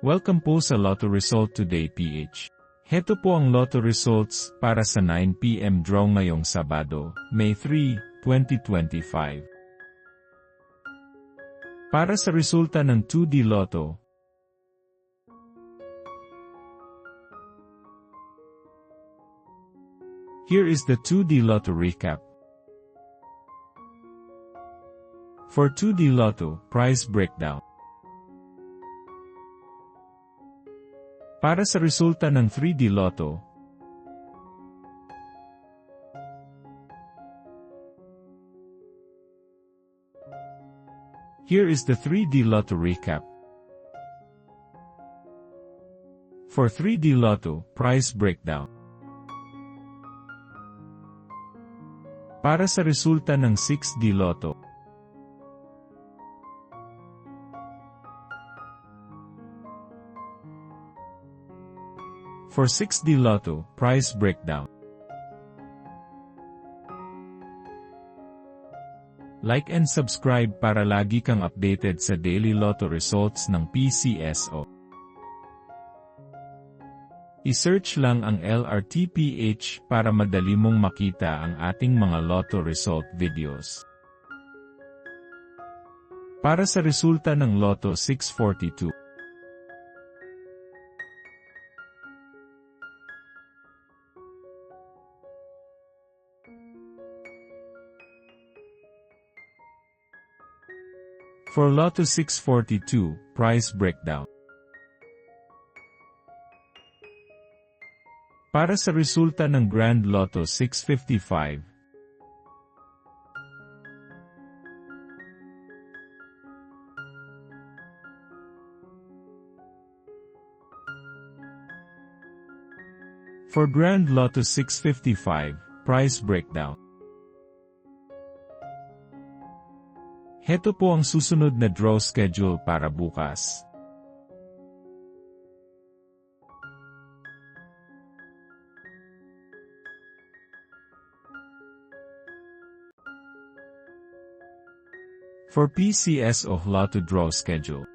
Welcome po sa Lotto Result Today PH. Heto po ang Lotto Results para sa 9 PM draw ngayong Sabado, May 3, 2025. Para sa resulta ng 2D Lotto, here is the 2D Lotto recap. For 2D Lotto, prize breakdown. Para sa resulta ng 3D Lotto, here is the 3D Lotto recap. For 3D Lotto, prize breakdown. Para sa resulta ng 6D Lotto, for 6D Lotto, prize breakdown. Like and subscribe para lagi kang updated sa daily Lotto results ng PCSO. I-search lang ang LRTPH para madali mong makita ang ating mga Lotto result videos. Para sa resulta ng Lotto 642, for Lotto 642, prize breakdown. Para sa resulta ng Grand Lotto 655, for Grand Lotto 655, prize breakdown. Heto po ang susunod na draw schedule para bukas. For PCSO Lotto draw schedule.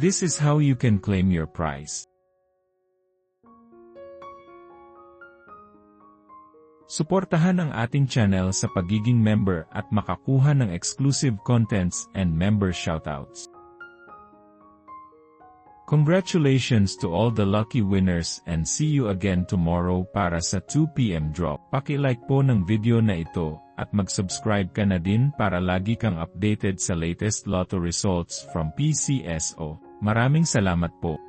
This is how you can claim your prize. Suportahan ang ating channel sa pagiging member at makakuha ng exclusive contents and member shoutouts. Congratulations to all the lucky winners and see you again tomorrow para sa 2 PM draw. Paki-like po ng video na ito at mag-subscribe ka na din para lagi kang updated sa latest Lotto results from PCSO. Maraming salamat po.